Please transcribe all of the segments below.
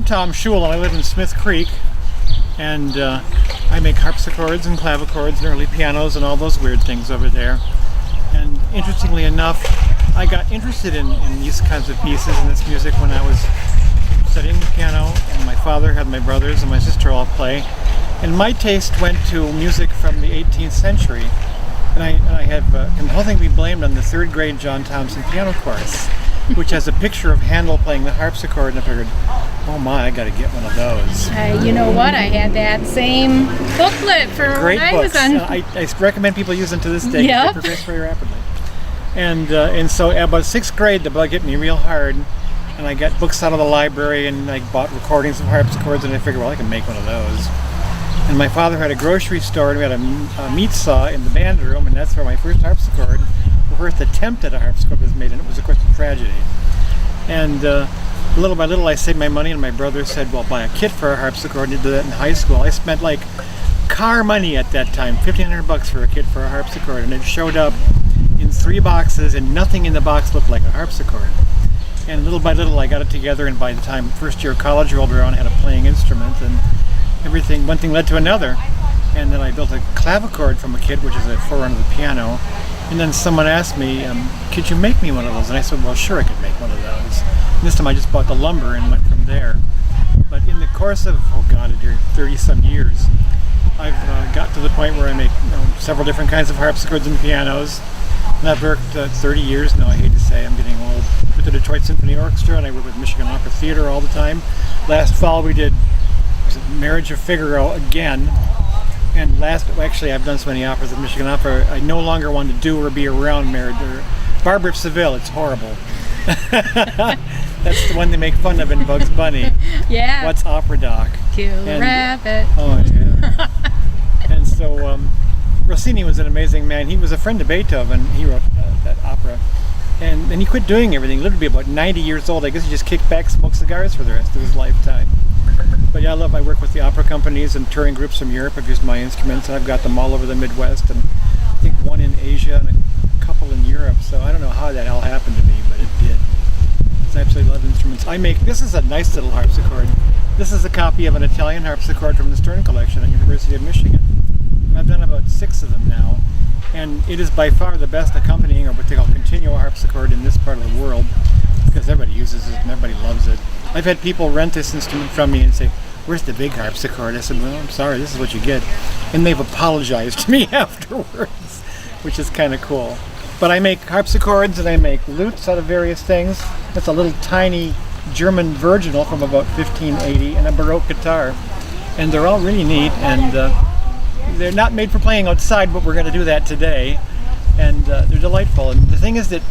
Tom Ciul, and I live in Smith Creek, and I make harpsichords and clavichords and early pianos and all those weird things over there. And interestingly enough, I got interested in these kinds of pieces and this music when I was studying the piano, and my father had my brothers and my sister all play. And my taste went to music from the 18th century. And I have the whole thing be blamed on the third grade John Thompson piano course, which has a picture of Handel playing the harpsichord, and I figured, oh my, I got to get one of those. You know what? I had that same booklet for Great when books. I was on. I recommend people use them to this day. Yep. They progress very rapidly. And so at about 6th grade, the bug hit me real hard, and I got books out of the library, and I bought recordings of harpsichords, and I figured, well, I can make one of those. And my father had a grocery store, and we had a meat saw in the band room, and that's where my first harpsichord, the first attempt at a harpsichord, was made, and it was, of course, a tragedy. And little by little, I saved my money, and my brother said, well, buy a kit for a harpsichord. And did that in high school. I spent like car money at that time, $1,500 for a kit for a harpsichord, and it showed up in 3 boxes, and nothing in the box looked like a harpsichord. And little by little, I got it together, and by the time first year of college rolled around, I had a playing instrument, and everything, one thing led to another. And then I built a clavichord from a kit, which is a forerunner of the piano. And then someone asked me, could you make me one of those? And I said, well, sure, I could make one of those. And this time I just bought the lumber and went from there. But in the course of, 30-some years, I've got to the point where I make several different kinds of harpsichords and pianos. And I've worked 30 years now. I hate to say I'm getting old. With the Detroit Symphony Orchestra, and I work with Michigan Opera Theater all the time. Last fall we did Marriage of Figaro again. And actually I've done so many operas at Michigan Opera, I no longer want to do or be around Marriage or Barbara of Seville. It's horrible. That's the one they make fun of in Bugs Bunny. Yeah. What's opera doc? Kill a rabbit. Oh yeah. And so Rossini was an amazing man. He was a friend of Beethoven. He wrote that opera. And he quit doing everything. He lived to be about 90 years old. I guess he just kicked back, smoked cigars for the rest of his lifetime. But yeah, I work with the opera companies and touring groups from Europe. I've used my instruments, and I've got them all over the Midwest, and I think one in Asia and a couple in Europe. So I don't know how that all happened to me, but it did. I absolutely love instruments. This is a nice little harpsichord. This is a copy of an Italian harpsichord from the Stern Collection at University of Michigan. And I've done about 6 of them now, and it is by far the best accompanying, or what they call continuo harpsichord, in this part of the world, because everybody uses it and everybody loves it. I've had people rent this instrument from me and say, where's the big harpsichord? I said, well, I'm sorry, this is what you get. And they've apologized to me afterwards, which is kind of cool. But I make harpsichords and I make lutes out of various things. That's a little tiny German virginal from about 1580, and a Baroque guitar. And they're all really neat, and they're not made for playing outside, but we're going to do that today. And they're delightful. And the thing is that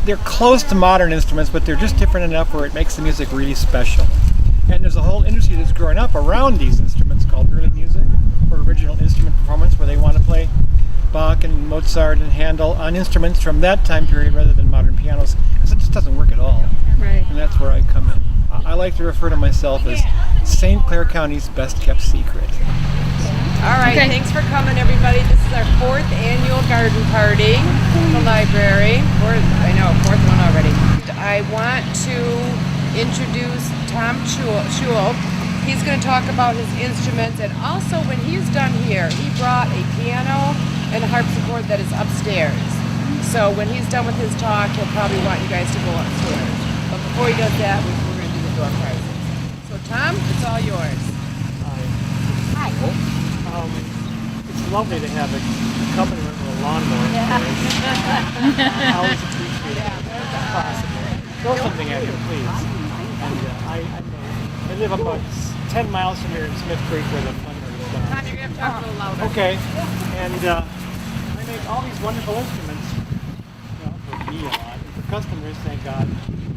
they're close to modern instruments, but they're just different enough where it makes the music really special. And there's a whole industry that's growing up around these instruments called early music, or original instrument performance, where they want to play Bach and Mozart and Handel on instruments from that time period rather than modern pianos, because it just doesn't work at all. Right. And that's where I come in. I like to refer to myself as St. Clair County's best kept secret. All right, Thanks for coming, everybody. This is our 4th annual garden party in the library. 4th one already. I want to introduce Tom Ciul. He's going to talk about his instruments, and also when he's done here, he brought a piano and a harpsichord that is upstairs. So when he's done with his talk, he'll probably want you guys to go upstairs. But before he does that, we're going to do the door prizes. So Tom, it's all yours. Hi. It's lovely to have a accompaniment with a lawnmower. Yeah. I always appreciate it. That's possible. Throw something at you, please. And I live about 10 miles from here in Smith Creek, where the fun is done. Tom, you're going to have to talk a little louder. Okay. And I make all these wonderful instruments, for me a lot, and for customers, thank God.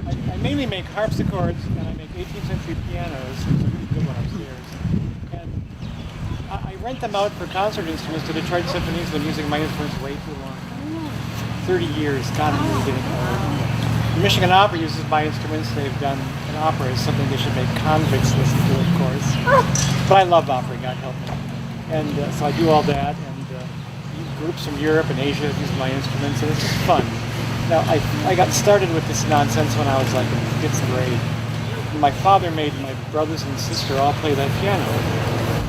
I mainly make harpsichords, and I make 18th century pianos. There's a really good one upstairs. And I rent them out for concert instruments to Detroit Symphonies. Been using my instruments way too long. 30 years. God, I'm really getting old. The Michigan Opera uses my instruments. They've done an opera is something they should make convicts listen to, of course. But I love opera, God help me. And so I do all that, and groups from Europe and Asia have used my instruments, and it's just fun. Now, I got started with this nonsense when I was like in 5th grade. my father made my brothers and sister all play that piano.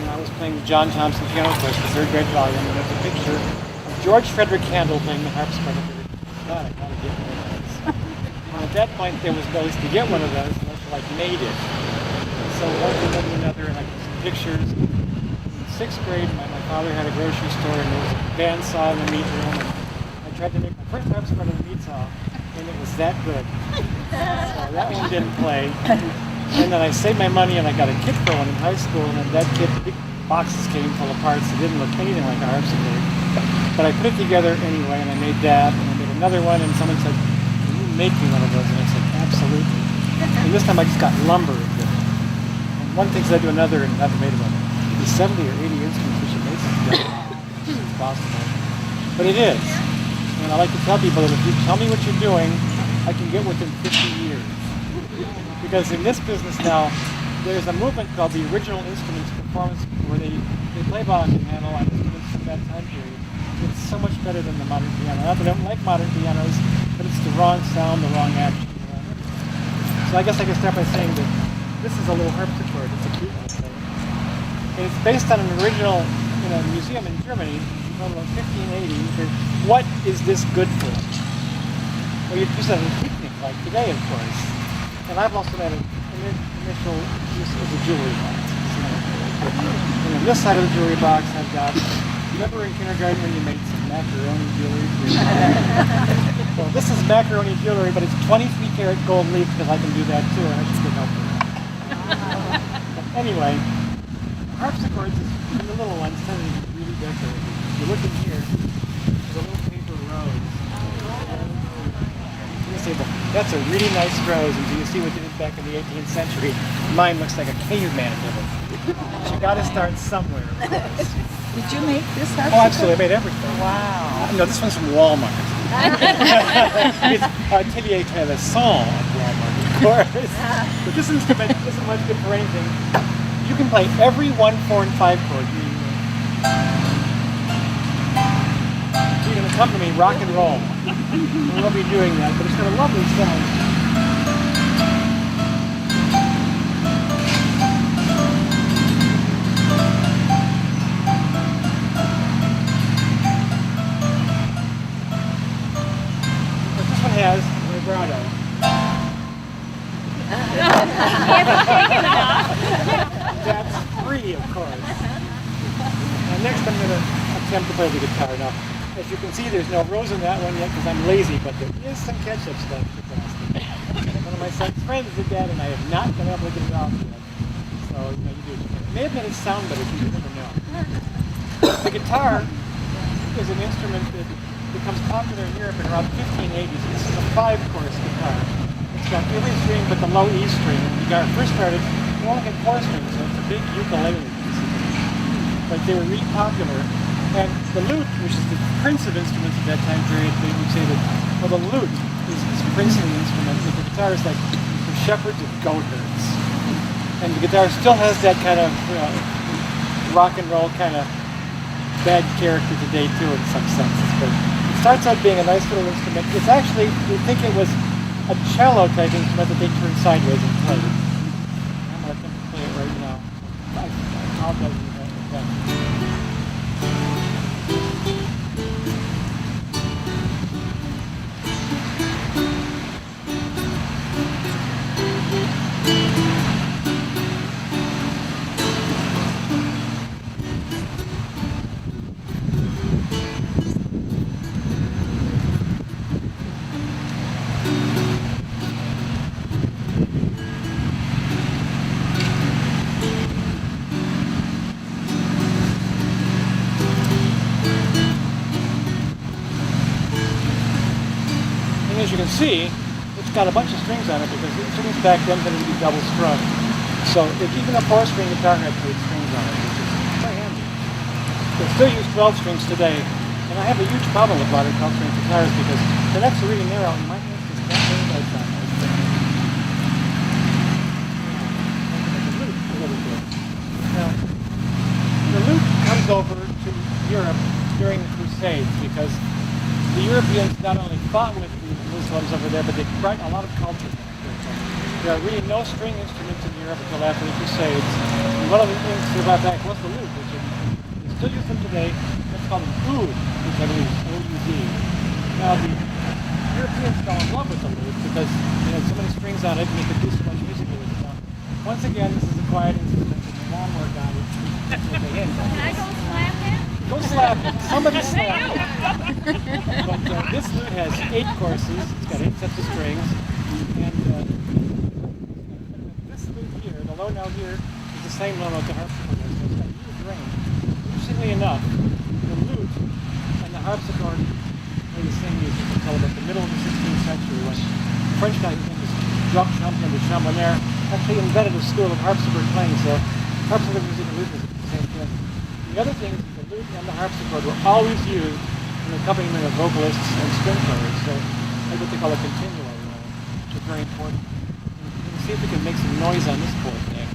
And I was playing the John Thompson piano course, the third grade volume, and there's a picture of George Frederick Handel playing the harpsichord. I figured, God, I gotta get one of those. And at that point, there was no place to get one of those unless you like made it. So one thing led to another, and I got some pictures. In sixth grade, my father had a grocery store, and there was a bandsaw in the meat room. And I tried to make my first harpsichord on the meat saw, and it was that good. So that one didn't play. And then I saved my money, and I got a kit for one in high school, and then that kit, big boxes came full of parts. It didn't look anything like a harpsichord. But I put it together anyway, and I made that, and I made another one, and someone said, "Can you make me one of those?" And I said, "Absolutely." And this time I just got lumber. And one thing led to another, and I've made about 70 or 80 instruments, which is amazing. It's possible. But it is. And I like to tell people that if you tell me what you're doing, I can get within 50 years. Because in this business now, there's a movement called the Original Instruments Performance, where they play volume handle on instruments from that time period. It's so much better than the modern piano. Not that I don't like modern pianos, but it's the wrong sound, the wrong action. So I guess I can start by saying that this is a little harpsichord. It's a cute one. And it's based on an original in a museum in Germany from 1580. What is this good for? Well, you use it on a picnic like today, of course. And I've also had an initial use as a jewelry box. And on this side of the jewelry box, I've got, remember in kindergarten when you made some macaroni jewelry? Well, this is macaroni jewelry, but it's 23-karat gold leaf because I can do that too, and I should get help with that. But anyway, harpsichords, and the little ones, tend to be really decorated. If you look in here, there's a little paper rose. That's a really nice rose, and do you see what they did back in the 18th century? Mine looks like a caveman did it. But you got to start somewhere. Did you make this harpsichord? Oh, absolutely. I made everything. Wow. No, this one's from Walmart. It's Atelier Travesson at Walmart, of course. But this instrument isn't much good for anything. You can play every 1, 4, and 5 chord. You can accompany rock and roll. We'll be doing that, but it's got a lovely sound. But this one has vibrato. That's free, of course. Now next I'm going to attempt to play the guitar. Now, as you can see, there's no rose in that one yet because I'm lazy, but there is some ketchup stuff to plastic. One of my son's friends did that, and I have not been able to get it off yet. So, you know, you do. It may have made it sound better, but you never know. The guitar is an instrument that becomes popular in Europe in around 1580s. This is a 5-chorus guitar. It's got every string but the low E string. When the guitar first started, it only had 4 strings, so it's a big ukulele. But they were really popular. And the lute, which is the prince of instruments at that time period, they would say that, well, the lute is this princely instrument, but the guitar is like for shepherds and goatherds. And the guitar still has that kind of, you know, rock and roll kind of bad character today too, in some senses. But it starts out being a nice little instrument. It's actually, we think it was a cello type instrument that they turned sideways and played. I'm going to play it right now. I apologize for that. As you can see, it's got a bunch of strings on it because the strings back then tended to be double strung. So even a 4-string guitar had 8 strings on it, which is quite handy. They still use 12 strings today, and I have a huge problem with modern 12-string guitars because the necks are really narrow and my hands just can't play those on those things. A little bit. Now, the lute comes over to Europe during the Crusades because the Europeans not only fought with the Muslims over there, but they brought a lot of culture back there. There are really no string instruments in Europe until after the Crusades. And one of the things they brought back was the lute, which they still use them today. That's called an oud, which I believe is O-U-D. Now the Europeans fell in love with the lute because it had so many strings on it and you could do so much music with it. Now, once again, this is a quiet instrument and the lawnmower guy is Can I go slap him? Go slap him. Somebody slap him. But this lute has 8 courses. It's got 8 sets of strings. And this lute here, the low note here, is the same low note the harpsichord has. So it's got huge range. Interestingly enough, the lute and the harpsichord play the same music until about the middle of the 16th century when the French guy named Jean-Pierre de Chambonnier actually invented a school of harpsichord playing. So harpsichord music and lute music is the same thing. The other thing is the lute and the harpsichord were always used in the accompaniment of vocalists and string players. So that's what they call a continuo role, which is very important. And see if we can make some noise on this board there.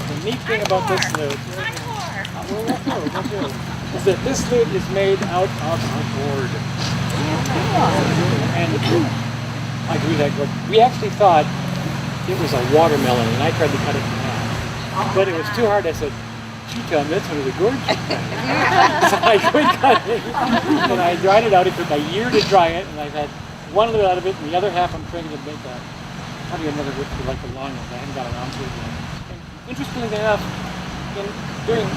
The neat thing about this lute is that this lute is made out of a gourd. And I agree that gourd. We actually thought it was a watermelon, and I tried to cut it in half. But it was too hard. I said, "Gee, Tom, that's one of the gourds you cut." So I quit cutting, and I dried it out. It took a year to dry it, and I've had one lute out of it, and the other half I'm trying to make probably another lute for like the long one. I haven't got around to it yet. Interestingly enough, during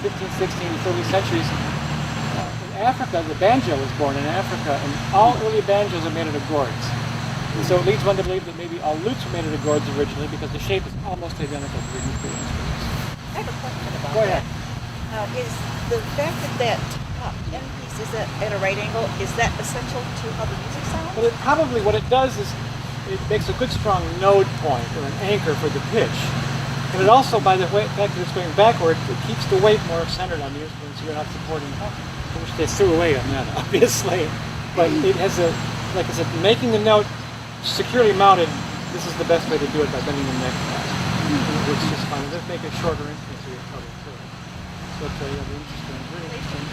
15th, 16th, and 30th centuries, in Africa, the banjo was born in Africa, and all early banjos are made out of gourds. And so it leads one to believe that maybe all lutes were made out of gourds originally because the shape is almost identical to the nuclear instruments. I have a question about Go ahead. that. Is the fact that end piece is at a right angle, is that essential to how the music sounds? Well, probably what it does is it makes a good strong node point or an anchor for the pitch. And it also, by the fact that it's going backward, it keeps the weight more centered on the instrument, so you're not supporting it, which they threw away on that, obviously. But it has a, like I said, making the note securely mounted, this is the best way to do it by bending the neck back. It works just fine. It does make a shorter instrument so you're covered too. So it's really interesting, really interesting.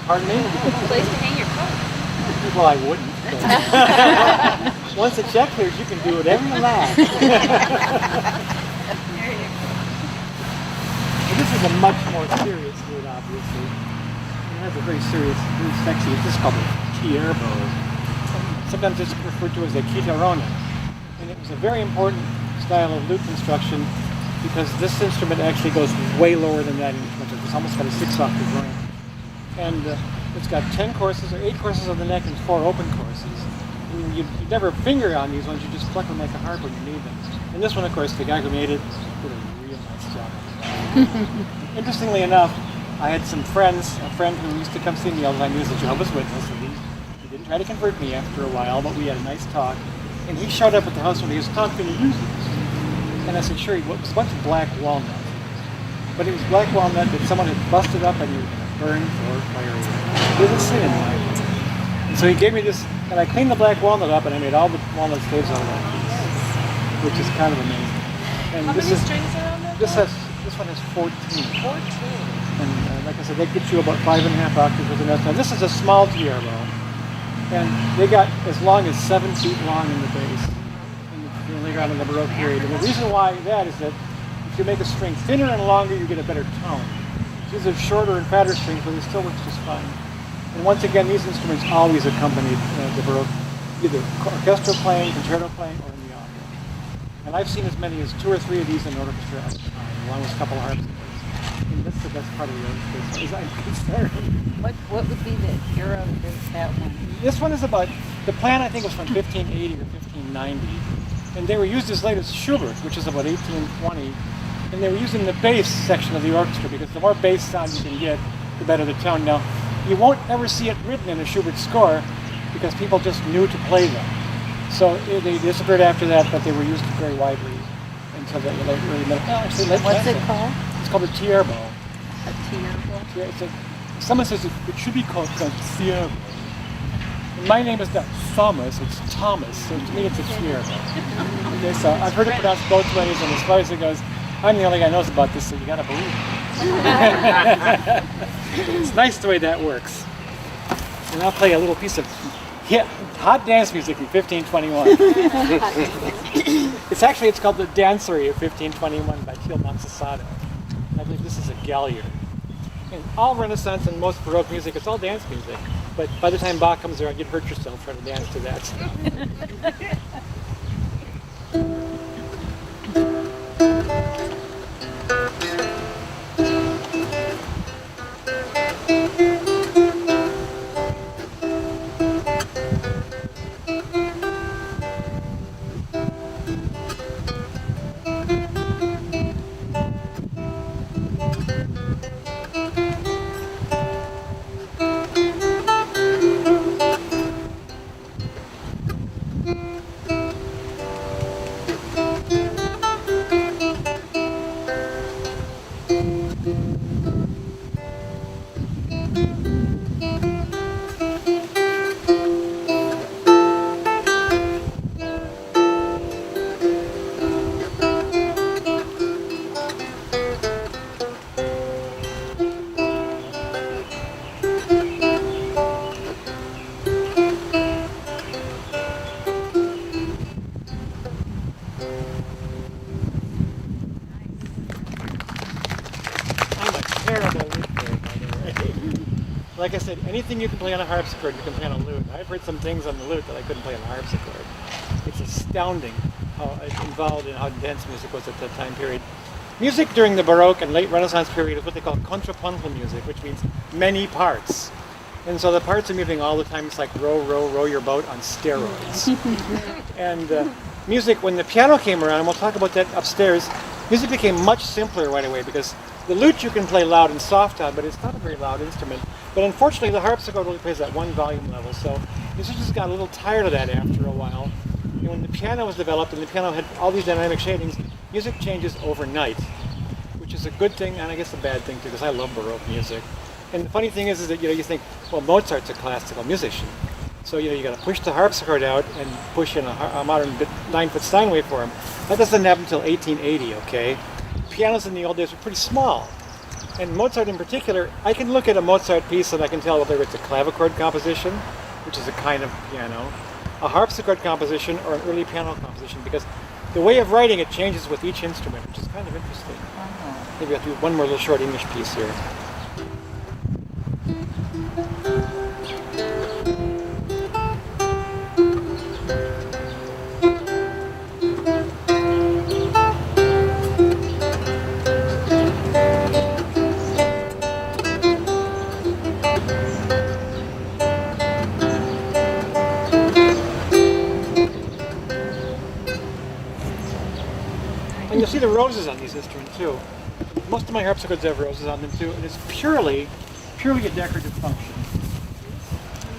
Pardon me? Place to hang your coat. Well, I wouldn't. Once the check clears, you can do whatever you like. This is a much more serious lute, obviously. It has a very serious, very sexy, this is called a tierbo. Sometimes it's referred to as a chitarrona. And it was a very important style of lute construction because this instrument actually goes way lower than that instrument. It's almost got a 6-octave range. And it's got 10 courses, or 8 courses on the neck and 4 open courses. And you never finger on these ones, you just pluck them like a harp when you need them. And this one, of course, the guy who made it did a real nice job. Interestingly enough, I had some friends, a friend who used to come see me all the time. He was a Jehovah's Witness, and he didn't try to convert me after a while, but we had a nice talk. And he showed up at the house when he was talking to use these. And I said, sure, it was a bunch of black walnut. But it was black walnut that someone had busted up and you were going to burn for firewood. It was a sin in my life. And so he gave me this, and I cleaned the black walnut up, and I made all the walnut staves out of that piece, which is kind of amazing. And How many strings are on that? This one has 14. 14. And like I said, that gets you about 5.5 octaves with the notes. Now this is a small tierbo, and they got as long as 7 feet long in the bass later on in the Baroque period. And the reason why that is that if you make a string thinner and longer, you get a better tone. These are shorter and fatter strings, but they still work just fine. And once again, these instruments always accompanied the Baroque, either orchestral playing, concerto playing, or in the opera. And I've seen as many as 2 or 3 of these in an orchestra at a time, along with a couple of harpsichords. And that's the best part of the orchestra, as far as I'm concerned. What would be the era of that one? This one is about, the plan I think was from 1580 or 1590. And they were used as late as Schubert, which is about 1820. And they were using the bass section of the orchestra because the more bass sound you can get, the better the tone. Now, you won't ever see it written in a Schubert score because people just knew to play them. So they disappeared after that, but they were used very widely until the late early middle. No, actually, late What's it classical. called? It's called a tierbo. A tierbo? It's someone says it should be called tierbo. My name is not Thomas, it's Thomas, so to me it's a tierbo. Okay, so I've heard it pronounced both ways, and as far as it goes, I'm the only guy who knows about this, so you gotta believe me. It's nice the way that works. And I'll play a little piece of hot dance music from 1521. It's called the Dancery of 1521 by Ciul. I believe this is a Galliard. And all Renaissance and most Baroque music, it's all dance music. But by the time Bach comes around, you'd hurt yourself trying to dance to that stuff. Like I said, anything you can play on a harpsichord, you can play on a lute. I've heard some things on the lute that I couldn't play on a harpsichord. It's astounding how involved in how dense music was at that time period. Music during the Baroque and late Renaissance period is what they call contrapuntal music, which means many parts. And so the parts are moving all the time. It's like row, row, row your boat on steroids. And music, when the piano came around, and we'll talk about that upstairs, music became much simpler right away because the lute you can play loud and soft on, but it's not a very loud instrument. But unfortunately, the harpsichord only plays at one volume level, so musicians got a little tired of that after a while. And when the piano was developed and the piano had all these dynamic shadings, music changes overnight, which is a good thing and I guess a bad thing too, because I love Baroque music. And the funny thing is that you think, well, Mozart's a classical musician, so you got to push the harpsichord out and push in a modern 9-foot Steinway for him. That doesn't happen until 1880. Okay, pianos in the old days were pretty small. And Mozart in particular, I can look at a Mozart piece and I can tell whether it's a clavichord composition, which is a kind of piano, a harpsichord composition, or an early piano composition, because the way of writing it changes with each instrument, which is kind of interesting. Maybe I'll do one more little short English piece here. And you'll see the roses on these instruments too. Most of my harpsichords have roses on them too, and it's purely a decorative function.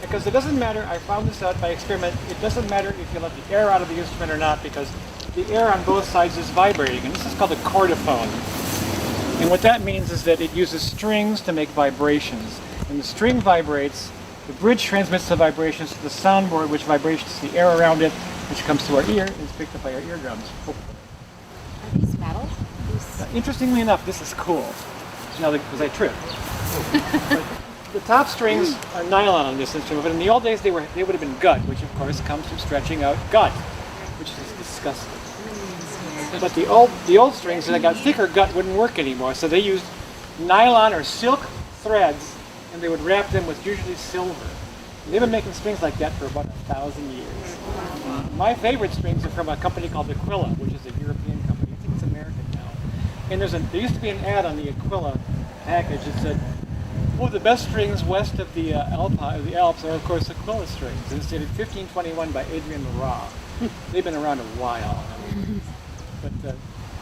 Because it doesn't matter, I found this out by experiment, it doesn't matter if you let the air out of the instrument or not, because the air on both sides is vibrating, and this is called a chordophone. And what that means is that it uses strings to make vibrations. When the string vibrates, the bridge transmits the vibrations to the soundboard, which vibrates the air around it, which comes to our ear and is picked up by our eardrums. Are these metal? Interestingly enough, this is cool. Now, because I tripped. The top strings are nylon on this instrument, but in the old days they would have been gut, which of course comes from stretching out gut, which is disgusting. But the old strings that got thicker gut wouldn't work anymore, so they used nylon or silk threads, and they would wrap them with usually silver. They've been making strings like that for about 1,000 years. My favorite strings are from a company called Aquila, which is a European company. I think it's American now. And there used to be an ad on the Aquila package. It said, "Oh, the best strings west of the Alps are, of course, the Ciul strings." And it's dated 1521 by Adrian Marat. They've been around a while. But the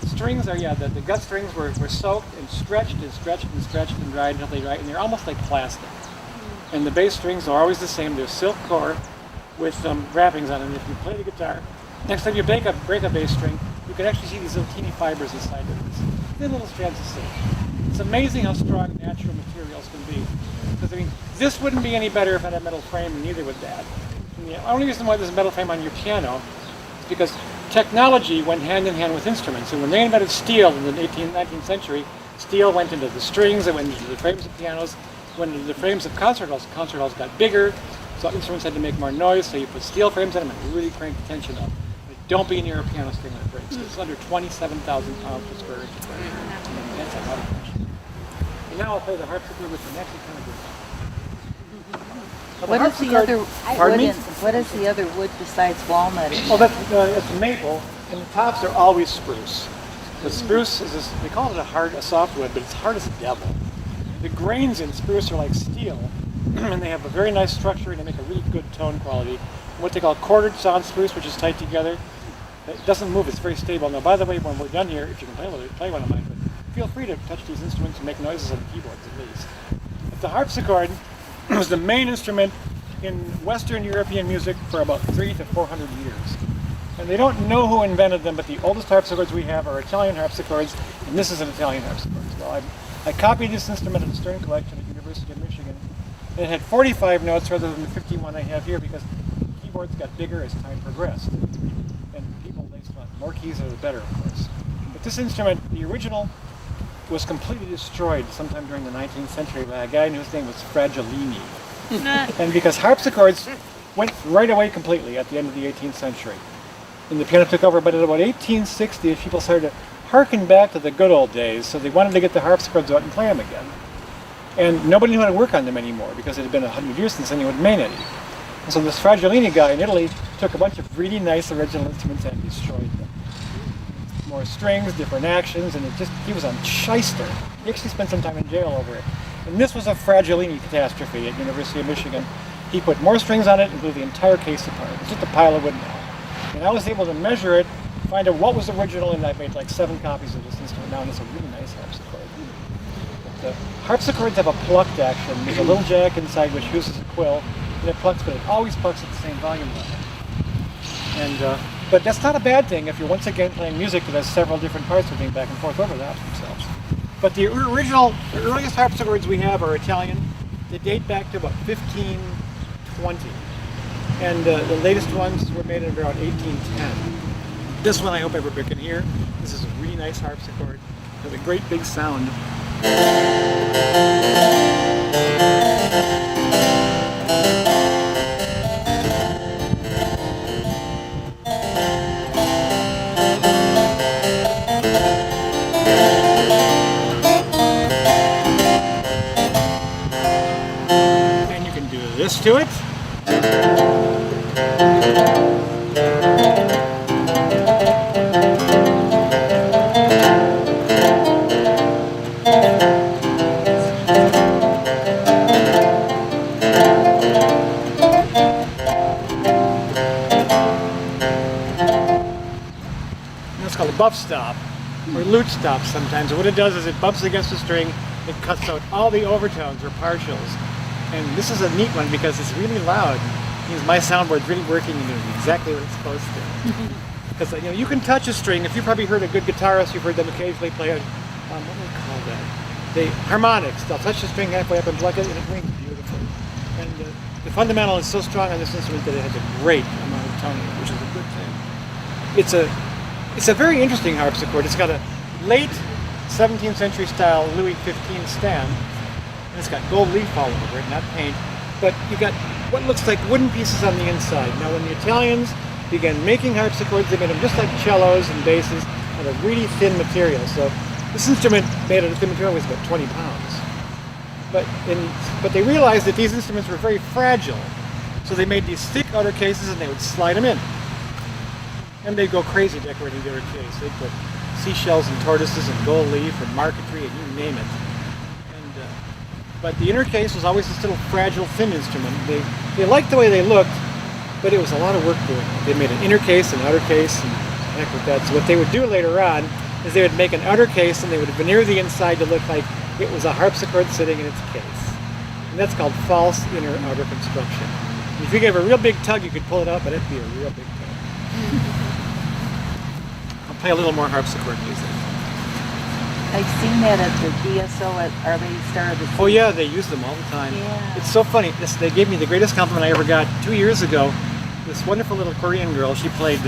strings are, the gut strings were soaked and stretched and stretched and stretched and dried until they dried, and they're almost like plastic. And the bass strings are always the same. They're silk core with wrappings on it. And if you play the guitar, next time you break a bass string, you can actually see these little teeny fibers inside of this. Thin little strands of silk. It's amazing how strong natural materials can be. Because, I mean, this wouldn't be any better if it had a metal frame, and neither would that. And the only reason why there's a metal frame on your piano is because technology went hand in hand with instruments. And when they invented steel in the 18th, 19th century, steel went into the strings, it went into the frames of pianos, went into the frames of concert halls. Concert halls got bigger, so instruments had to make more noise, so you put steel frames in them and really crank the tension up. But don't be near a piano string when it breaks. It's under 27,000 pounds per square inch. That's a lot of tension. And now I'll play the harpsichord, which is actually kind of good. What is the other? Pardon me? What is the other wood besides walnut? Oh, that's maple, and the tops are always spruce. The spruce is they call it a soft wood, but it's hard as a devil. The grains in spruce are like steel, and they have a very nice structure, and they make a really good tone quality. What they call quartered sawn spruce, which is tight together. It doesn't move, it's very stable. Now, by the way, when we're done here, if you can play one of mine, but feel free to touch these instruments and make noises on the keyboards at least. But the harpsichord was the main instrument in Western European music for about 300 to 400 years. And they don't know who invented them, but the oldest harpsichords we have are Italian harpsichords, and this is an Italian harpsichord. Well, I copied this instrument at the Stern Collection at the University of Michigan. It had 45 notes rather than the 51 I have here because keyboards got bigger as time progressed. And people, they thought more keys are the better, of course. But this instrument, the original, was completely destroyed sometime during the 19th century by a guy whose name was Fragilini. And because harpsichords went right away completely at the end of the 18th century. And the piano took over, but at about 1860, people started to harken back to the good old days, so they wanted to get the harpsichords out and play them again. And nobody knew how to work on them anymore because it had been 100 years since anyone had made any. And so this Fragilini guy in Italy took a bunch of really nice original instruments and destroyed them. More strings, different actions, and he was on shyster. He actually spent some time in jail over it. And this was a Fragilini catastrophe at University of Michigan. He put more strings on it and blew the entire case apart. It's just a pile of wood now. And I was able to measure it, find out what was original, and I made like 7 copies of this instrument now, and it's a really nice harpsichord. The harpsichords have a plucked action. There's a little jack inside which uses a quill, and it plucks, but it always plucks at the same volume level. And but that's not a bad thing if you're once again playing music that has several different parts moving back and forth overlap themselves. But the earliest harpsichords we have are Italian. They date back to about 1520. And the latest ones were made in around 1810. This one I hope everybody can hear. This is a really nice harpsichord with a great big sound. And you can do this to it. That's called a buff stop, or lute stop sometimes. And what it does is it bumps against the string, it cuts out all the overtones or partials. And this is a neat one because it's really loud. It means my soundboard's really working and doing exactly what it's supposed to. Because you can touch a string. If you've probably heard a good guitarist, you've heard them occasionally play what do they call that? The harmonics. They'll touch the string halfway up and pluck it, and it rings beautifully. And the fundamental is so strong on this instrument that it has a great amount of toning, which is a good thing. It's a very interesting harpsichord. It's got a late 17th century style Louis XV stand, and it's got gold leaf all over it, not paint. But you got what looks like wooden pieces on the inside. Now, when the Italians began making harpsichords, they made them just like cellos and basses out of really thin material. So this instrument made out of thin material weighs about 20 pounds. But they realized that these instruments were very fragile, so they made these thick outer cases and they would slide them in. And they'd go crazy decorating the outer case. They'd put seashells and tortoises and gold leaf and marquetry and you name it. But the inner case was always this little fragile, thin instrument. They liked the way they looked, but it was a lot of work doing it. They made an inner case, an outer case, and heck with that. So what they would do later on is they would make an outer case and they would veneer the inside to look like it was a harpsichord sitting in its case. And that's called false inner outer construction. And if you gave a real big tug, you could pull it out, but it'd be a real big tug. I'll play a little more harpsichord music. I've seen that at the DSO at Already Star of the Sea. Oh yeah, they use them all the time. Yeah. It's so funny. They gave me the greatest compliment I ever got 2 years ago. This wonderful little Korean girl, she played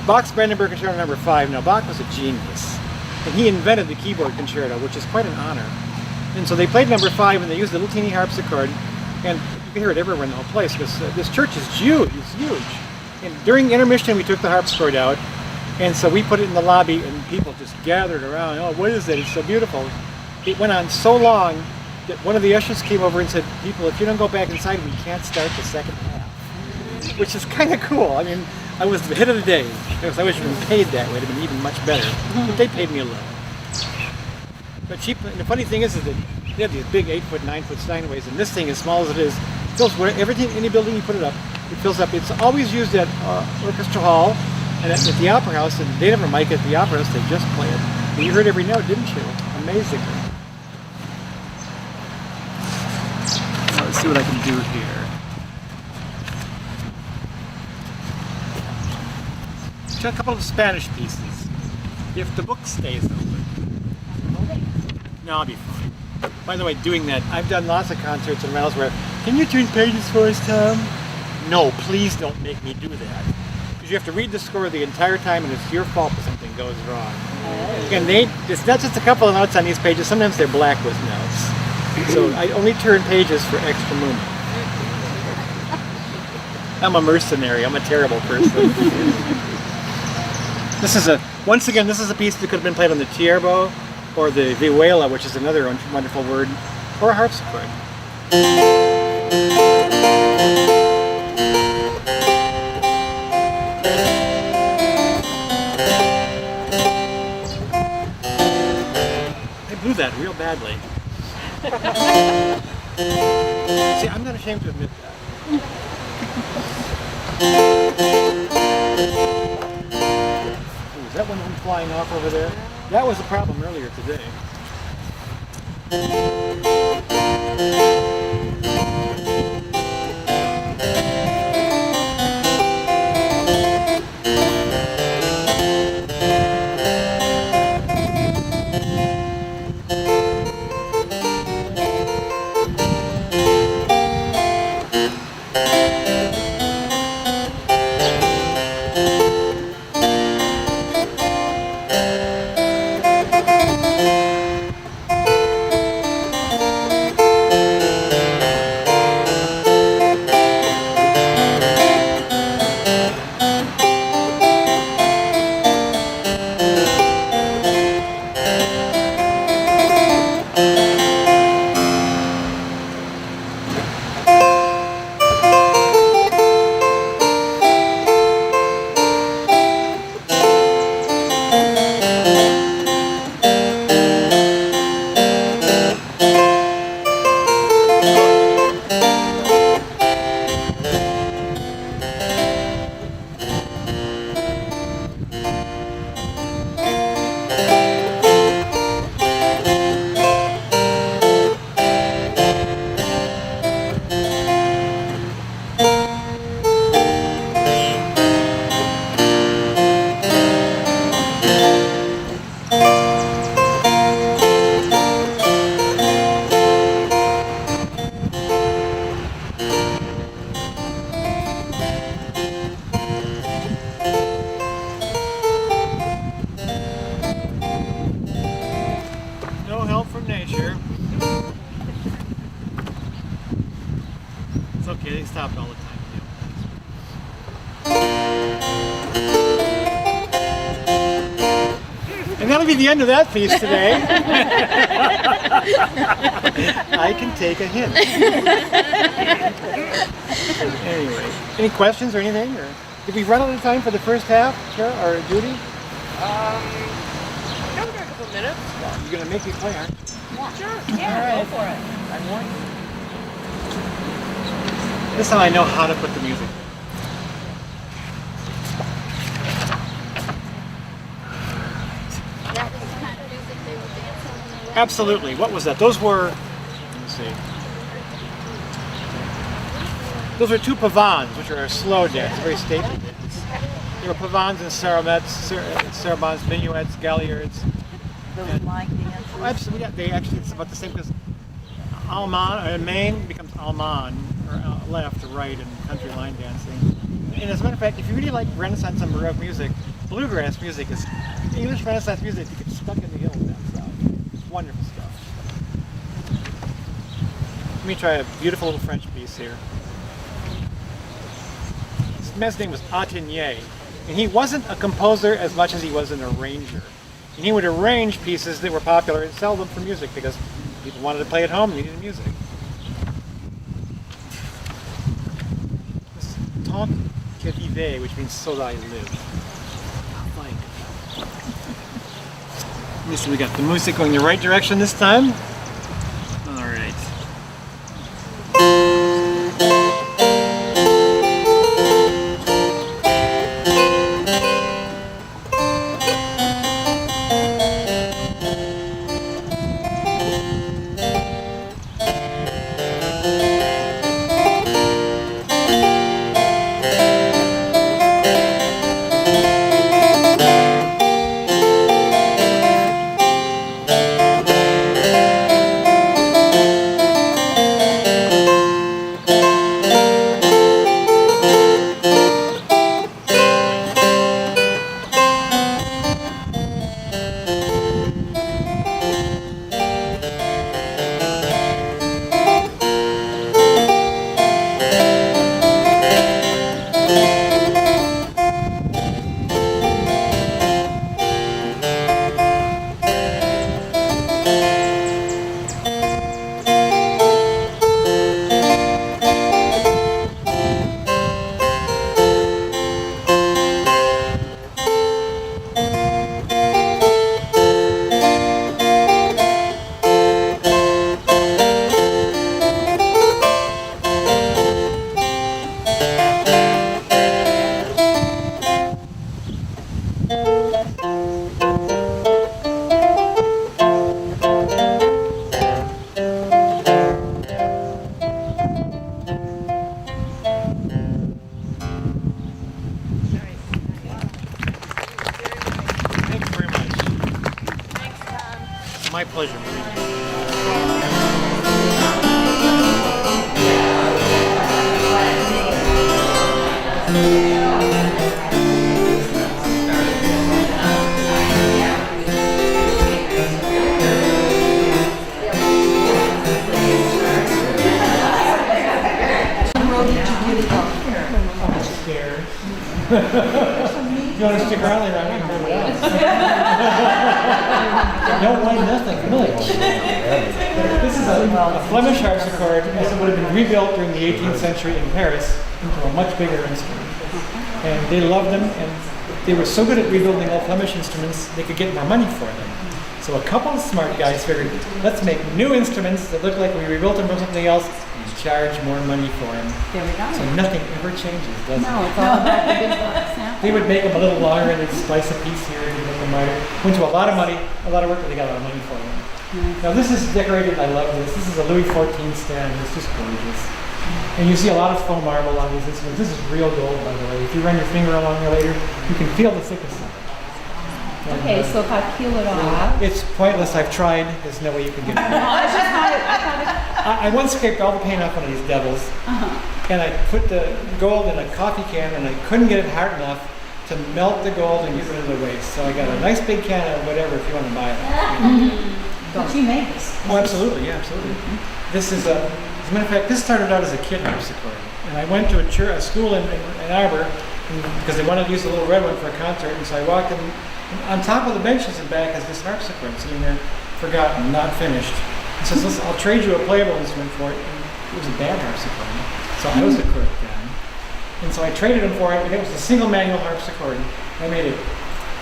Bach's Brandenburg Concerto No. 5. Now Bach was a genius, and he invented the keyboard concerto, which is quite an honor. And so they played No. 5, and they used a little teeny harpsichord, and you can hear it everywhere in the whole place because this church is huge. It's huge. And during intermission, we took the harpsichord out. And so we put it in the lobby and people just gathered around. Oh, what is it? It's so beautiful. It went on so long that one of the ushers came over and said, people, if you don't go back inside, we can't start the second half. Which is kind of cool. I mean, I was the hit of the day. I wish I'd been paid that way. It would have been even much better. But they paid me a little. But the funny thing is that they have these big 8-foot, 9-foot Steinways, and this thing, as small as it is, fills everything, any building you put it up, it fills up. It's always used at Orchestra Hall. And at the Opera House, and they never mic at the Opera House, they just play it. And you heard every note, didn't you? Amazingly. Now, let's see what I can do here. Just a couple of Spanish pieces. If the book stays open. No, I'll be fine. By the way, doing that, I've done lots of concerts and rentals where, can you turn pages for us, Tom? No, please don't make me do that. You have to read the score the entire time, and it's your fault if something goes wrong. And it's not just a couple of notes on these pages, sometimes they're black with notes. So I only turn pages for extra movement. I'm a mercenary, I'm a terrible person. Once again, this is a piece that could have been played on the tierbo, or the vihuela, which is another wonderful word, or a harpsichord. That real badly. See, I'm not ashamed to admit that. Oh, is that one of them flying off over there? That was a problem earlier today. Okay, they stopped all the time. And that'll be the end of that piece today. I can take a hint. Anyway, any questions or anything? Or did we run out of time for the first half, Ciul, or Judy? No, we've got a couple minutes. Well, you're going to make me play, aren't you? Yeah, go for it. This is how I know how to put the music. That was the kind of music they were dancing when they were. Absolutely. What was that? Those were, let me see. Those were two pavans, which are a slow dance, a very stately dance. There were pavans and sarabands, minuets, galliards. Those line dances. Oh, absolutely, yeah, they actually, it's about the same because Alman, Maine becomes Alman, or left or right in country line dancing. And as a matter of fact, if you really like Renaissance and Baroque music, bluegrass music is, English Renaissance music, you get stuck in the hills that stuff. It's wonderful stuff. Let me try a beautiful little French piece here. This man's name was Attigné, and he wasn't a composer as much as he was an arranger. And he would arrange pieces that were popular and sell them for music because people wanted to play at home and needed music. This is Tant que vive, which means so that I live. Like. Let me see, we got the music going the right direction this time. All right. My pleasure. You want to stick around later? I can remember else. Don't mind nothing, really. This is a Flemish harpsichord as it would have been rebuilt during the 18th century in Paris into a much bigger instrument. And they loved them, and they were so good at rebuilding old Flemish instruments, they could get more money for them. So a couple of smart guys figured, let's make new instruments that look like we rebuilt them from something else and charge more money for them. There we go. So nothing ever changes, does it? No, it's all about the business. Yeah. They would make them a little longer and they'd splice a piece here and make them wider. Went to a lot of money, a lot of work, but they got a lot of money for them. Now this is decorated, I love this. This is a Louis XIV stand, it's just gorgeous. And you see a lot of faux marble on these instruments. This is real gold, by the way. If you run your finger along here later, you can feel the thickness of it. And, Okay, so if I peel it off. it's pointless, I've tried, there's no way you can get it. I once scraped all the paint off one of these devils, and I put the gold in a coffee can, and I couldn't get it hard enough to melt the gold and get rid of the waste. So I got a nice big can of whatever if you want to buy it. But you make this. Oh, absolutely, yeah, absolutely. This is as a matter of fact, this started out as a kid harpsichord. And I went to a school in Ann Arbor because they wanted to use the little red one for a concert. And so I walked in, on top of the benches and back is this harpsichord sitting there, forgotten, not finished. He says, listen, I'll trade you a playable instrument for it. And it was a bad harpsichord. So I was a crook then. And so I traded him for it, and it was a single manual harpsichord. I made it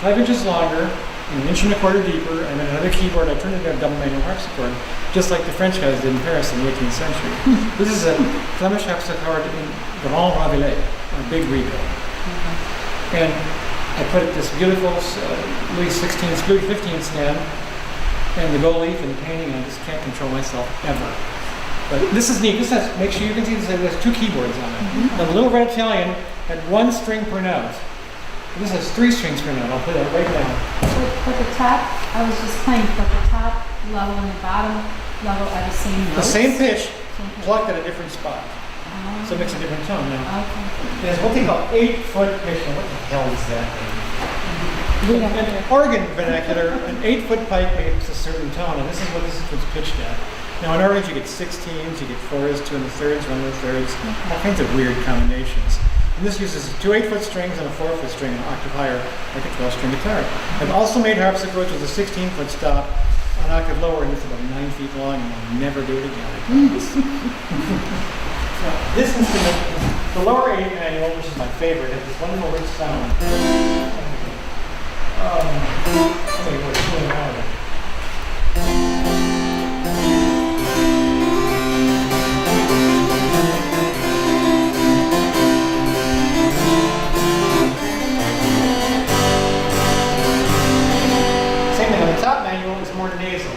5 inches longer, and 1.25 inches deeper, and then another keyboard. I turned it into a double manual harpsichord, just like the French guys did in Paris in the 18th century. This is a Flemish harpsichord in Grand Ravelais, a big rebuild. And I put this beautiful Louis XV stand, and the gold leaf and the painting, and I just can't control myself ever. But this is neat. This has, make sure you can see this, there's 2 keyboards on it. Now the little red Italian had 1 string per note. This has 3 strings per note. I'll put that right down. For the top, I was just playing for the top level and the bottom level are the same The notes. same pitch, plucked at a different spot. So it makes a different tone now. Okay. There's what they call 8-foot pitch. Now, what the hell is that? We don't In organ vernacular, an 8-foot pipe makes a certain tone, and this is what this is pitched at. Now in organs you get 16s, you get 4s, 2 1/3, 1 1/3, all kinds of weird combinations. And this uses 2 8-foot strings and a 4-foot string, an octave higher, like a 12-string guitar. I've also made harpsichords with a 16-foot stop, an octave lower, and it's about 9 feet long, and I'll never do it again, I promise. So, this instrument, the lower 8 manual, which is my favorite, has this wonderful rich sound. Somebody was chewing out of it. Same thing on the top manual, is more nasal.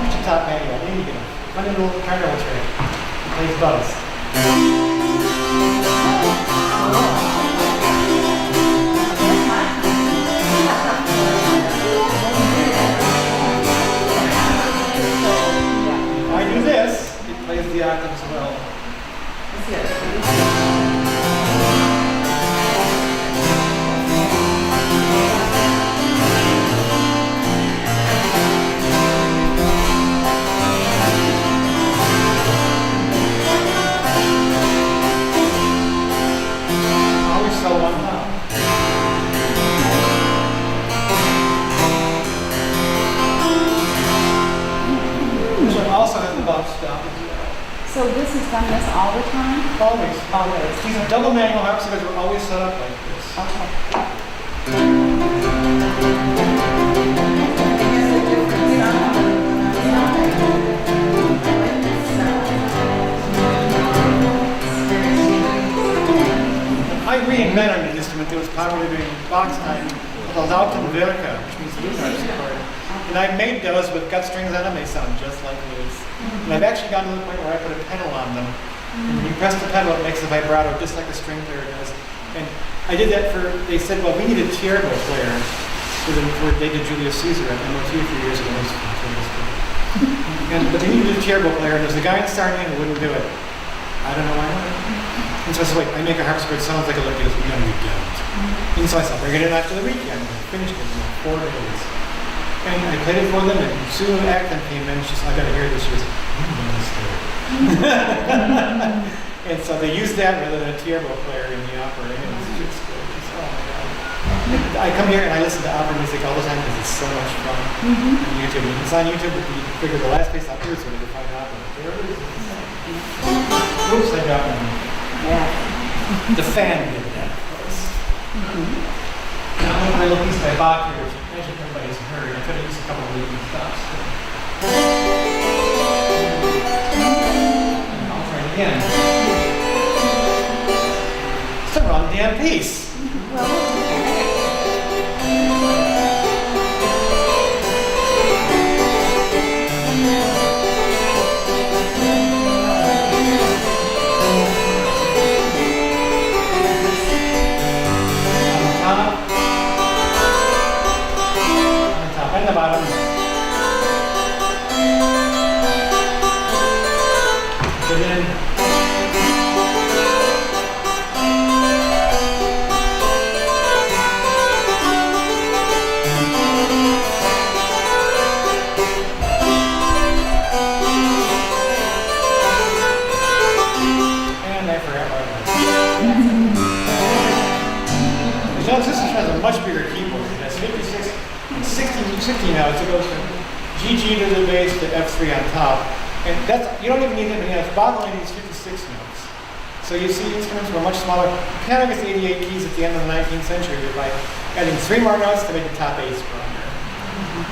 What's the top manual? There you go. Funny little carnival trick. It plays buzz. If I do this, it plays the octaves well. Always so on top. This one also has the box stop. So this has done this all the time? Always. Always. These double manual harpsichords were always set up like this. Okay. I reinvented an instrument that was popular during box time called Lautenwerker, which means lute harpsichord. And I made those with gut strings on them. They sound just like lutes. And I've actually gotten to the point where I put a pedal on them. And when you press the pedal, it makes a vibrato just like a string player does. And I did that for, they said, well, we need a tierbo player. For they did Julius Caesar at MOT a few years ago. But they needed a tierbo player, and there was a guy in Sarnia who wouldn't do it. I don't know why not. And so I said, wait, I make a harpsichord, sounds like a lick. He goes, no, you don't. And so I said, bring it in after the weekend. And I finished it in 4 days. And I played it for them, and Ciul came in, she said, I gotta hear this. She goes, you monster. And so they used that rather than a tierbo player in the opera, and it was just good. Oh my God. I come here and I listen to opera music all the time because it's so much fun on YouTube. And it's on YouTube, but you can figure the last place out here is where to find opera. There it is. Oops, I dropped one. Yeah. The fan did that for us. Now I'm going to play a little piece by Bach here, which I imagine everybody's heard. I could have used a couple of leading stops. And I'll try it again. It's a wrong damn piece. And the bottom. And then I forgot what it was. The system has a much bigger keyboard. It has 56 and 16 notes. It goes from GG to the bass to F3 on top. And that's, you don't even need that many notes. Bach only needs 56 notes. So you see instruments were much smaller. Piano gets 88 keys at the end of the 19th century by adding 3 more notes to make the top 8 stronger.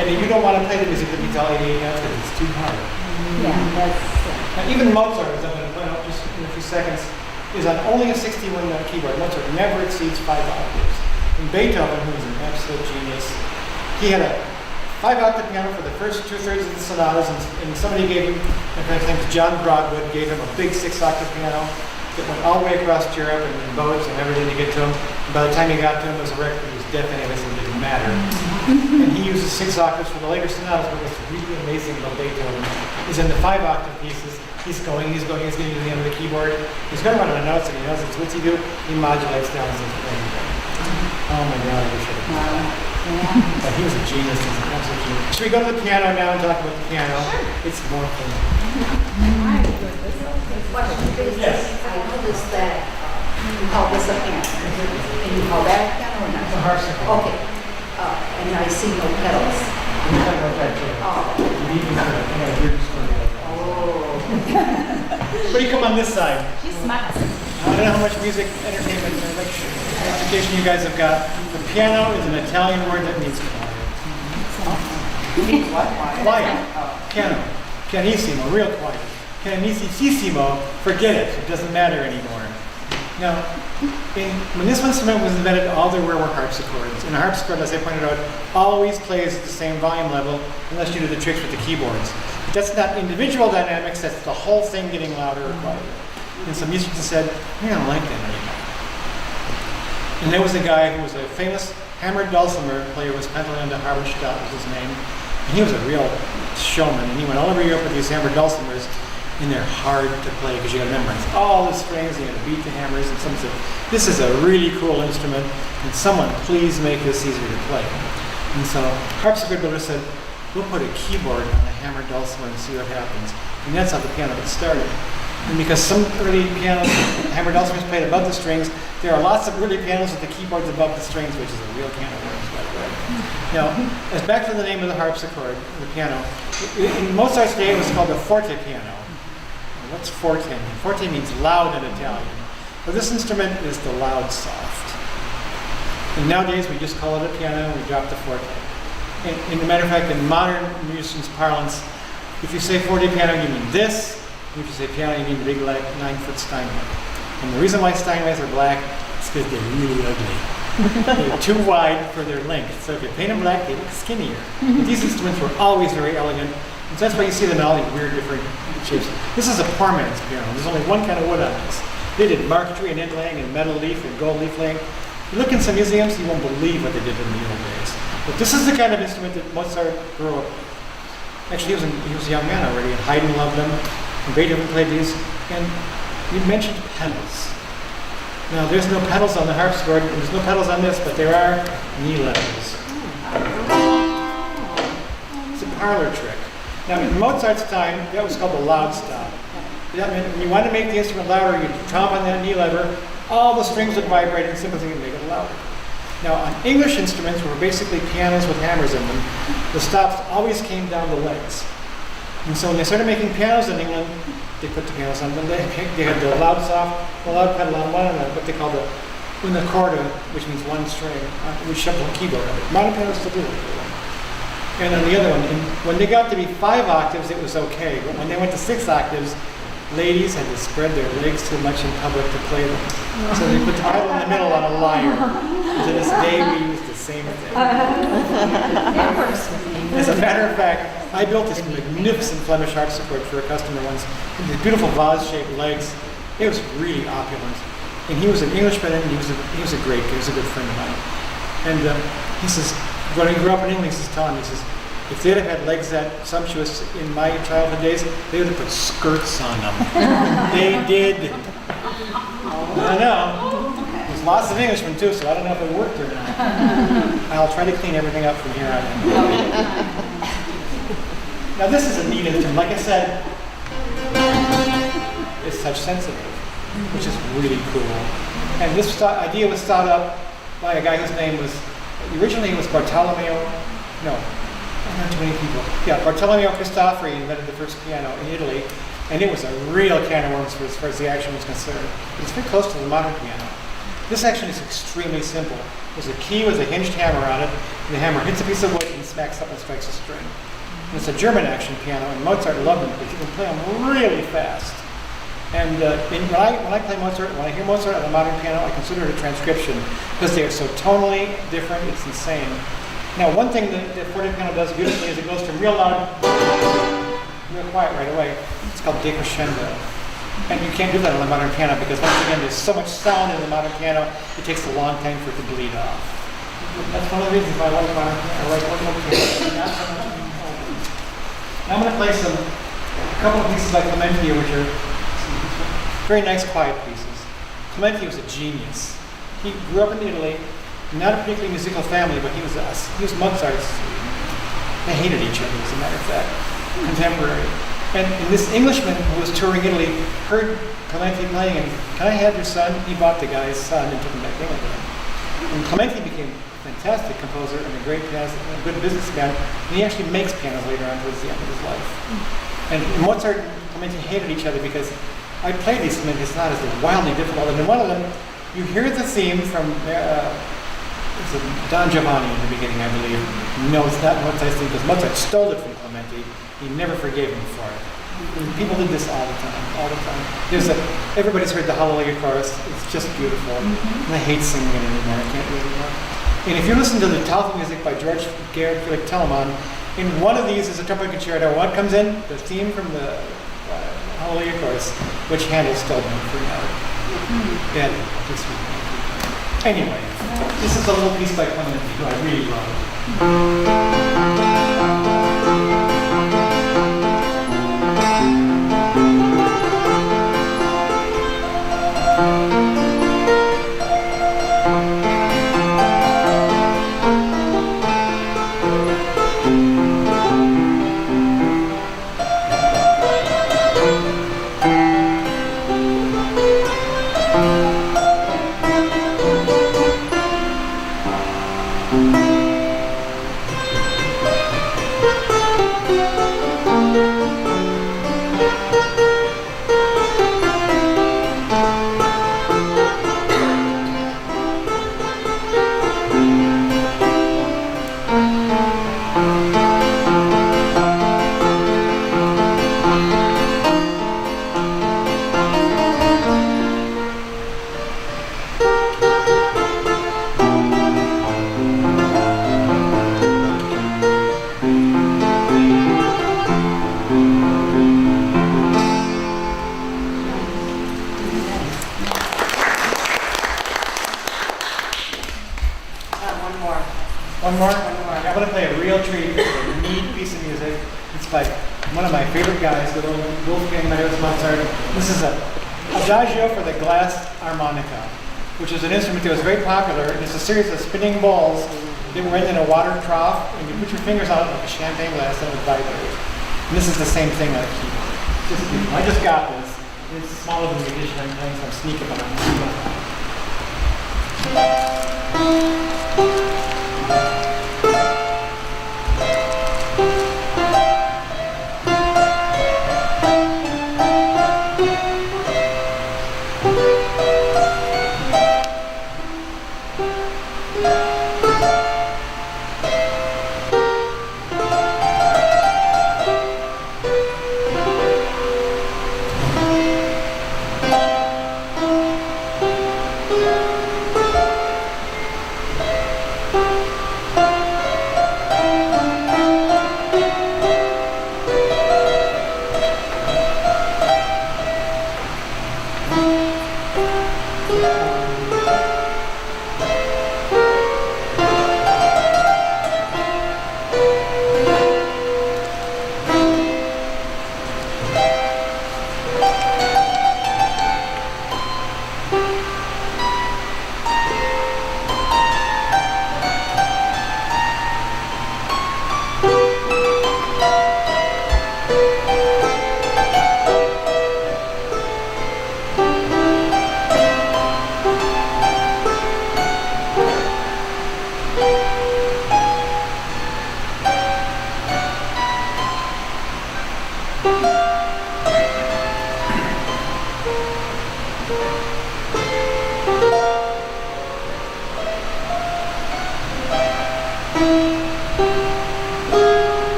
And you don't want to play the music that needs all 88 notes because it's too hard. Yeah, that's. Now, even Mozart, as I'm going to point out just in a few seconds, is on only a 61-note keyboard. Mozart never exceeds 5 octaves. And Beethoven, who was an absolute genius, he had a 5-octave piano for the first 2/3 of the sonatas, and somebody gave him, in fact, I think John Broadwood gave him a big 6-octave piano that went all the way across Europe and in boats and everything to get to him. And by the time he got to him, it was a record. He was deaf anyway, so it didn't matter. And he uses 6 octaves for the later sonatas, but what's really amazing about Beethoven is in the 5-octave pieces, he's getting to the end of the keyboard. He's going to run out of notes, and he knows it's what's he do? He modulates down his instrument. Oh my God, I wish I could. But he was a genius. He's an absolute genius. Should we go to the piano now and talk about the piano? It's more fun. Yes. I noticed that you call this a piano. And you call that a piano or not? It's a harpsichord. Okay. And I see no pedals. But you come on this side. She's smart. I don't know how much music, entertainment, and education you guys have got. The piano is an Italian word that means quiet. Quiet. Piano. Pianissimo, real quiet. Pianissimo, forget it. It doesn't matter anymore. Now, when this instrument was invented, all there were harpsichords. And a harpsichord, as I pointed out, always plays at the same volume level unless you do the tricks with the keyboards. But that's not individual dynamics, that's the whole thing getting louder or quieter. And some musicians said, we don't like that anymore. And there was a guy who was a famous hammered dulcimer player, was Pantaleon de Harbenstadt was his name. And he was a real showman, and he went all over Europe with these hammered dulcimers, and they're hard to play because you got to memorize all the strings, you got to beat the hammers, and someone said, this is a really cool instrument, and someone please make this easier to play. And so harpsichord builders said, we'll put a keyboard on a hammered dulcimer and see what happens. And that's how the piano got started. And because some early pianos, hammered dulcimers played above the strings, there are lots of early pianos with the keyboards above the strings, which is a real can of worms, by the way. Now, as back to the name of the harpsichord, the piano, in Mozart's day it was called the forte piano. What's forte mean? Forte means loud in Italian. Well, this instrument is the loud soft. And nowadays we just call it a piano and we drop the forte. And as a matter of fact, in modern musicians' parlance, if you say forte piano, you mean this. And if you say piano, you mean the big 9-foot Steinway. And the reason why Steinways are black is because they're really ugly. They're too wide for their length. So if you paint them black, they look skinnier. But these instruments were always very elegant. And so that's why you see them in all these weird different shapes. This is a poor man's piano. There's only one kind of wood on this. They did marquetry and inlaying and metal leaf and gold leaf laying. You look in some museums, you won't believe what they did in the old days. But this is the kind of instrument that Mozart grew up with. Actually, he was a young man already, and Haydn loved him, and Beethoven played these. And you mentioned pedals. Now, there's no pedals on the harpsichord, and there's no pedals on this, but there are knee levels. It's a parlor trick. Now, in Mozart's time, that was called the loud stop. That meant when you wanted to make the instrument louder, you'd tromp on that knee lever, all the strings would vibrate and sympathy would make it louder. Now, on English instruments, which were basically pianos with hammers in them, the stops always came down the legs. And so when they started making pianos in England, they put the pianos on the leg. They had the loud soft, the loud pedal on one, and what they call the una corda, which means one string, we shoved a keyboard on it. Modern pianos still do it. And on the other one, when they got to be 5 octaves, it was okay. But when they went to 6 octaves, ladies had to spread their legs too much in public to play them. So they put the pedal in the middle on a lyre. To this day, we use the same thing. As a matter of fact, I built this magnificent Flemish harpsichord for a customer once. These beautiful vase-shaped legs. It was really opulent. And he was an Englishman, and he was a great guy. He was a good friend of mine. And he says, when he grew up in England, he says, Tom, he says, if they'd have had legs that sumptuous in my childhood days, they would have put skirts on them. They did. I know. There's lots of Englishmen too, so I don't know if it worked or not. I'll try to clean everything up from here on in. Now this is a neat instrument. Like I said, it's touch sensitive, which is really cool. And this idea was thought up by a guy whose name was, originally it was Bartolomeo, no, not too many people. Yeah, Bartolomeo Cristofori invented the first piano in Italy, And it was a real can of worms as far as the action was concerned. It's very close to the modern piano. This action is extremely simple. There's a key with a hinged hammer on it, and the hammer hits a piece of wood and smacks up and strikes a string. And it's a German action piano, and Mozart loved them because you can play them really fast. And when I play Mozart, when I hear Mozart on a modern piano, I consider it a transcription because they are so tonally different. It's insane. Now, one thing that the forte piano does beautifully is it goes from real loud, real quiet right away. It's called decrescendo. And you can't do that on a modern piano because once again, there's so much sound in the modern piano, it takes a long time for it to bleed off. That's one of the reasons why I like modern piano. I like organ piano. Now I'm going to play a couple of pieces by Clementi, which are very nice, quiet pieces. Clementi was a genius. He grew up in Italy, not a particularly musical family, but he was Mozart's. They hated each other, as a matter of fact, contemporary. And this Englishman who was touring Italy heard Clementi playing, and can I have your son? He bought the guy's son and took him back to England. And Clementi became a fantastic composer and a great pianist, and a good businessman, and he actually makes pianos later on towards the end of his life. And Mozart and Clementi hated each other because I played these Clementi sonatas, they're wildly difficult, and in one of them, you hear the theme from it's a Don Giovanni in the beginning, I believe. No, it's not Mozart's theme because Mozart stole it from Clementi. He never forgave him for it. And people did this all the time. Everybody's heard the Hallelujah chorus. It's just beautiful. And I hate singing it anymore. I can't do it anymore. And if you listen to the Talfo music by George Gerard Felix Telemann, in one of these is a trumpet concerto. One comes in, the theme from the Hallelujah chorus, which Handel stole for now. And this week. Anyway, this is a little piece by Clementi, who I really love. One more? I want to play a real treat, a neat piece of music. It's by one of my favorite guys, the old Wolfgang Amadeus Mozart. This is a adagio for the glass harmonica, which is an instrument that was very popular. It's a series of spinning balls that were in a water trough, and you put your fingers on it like a champagne glass and it would vibrate. And this is the same thing on a keyboard. I just got this. It's smaller than the edition I'm playing, so I'm sneaking behind it.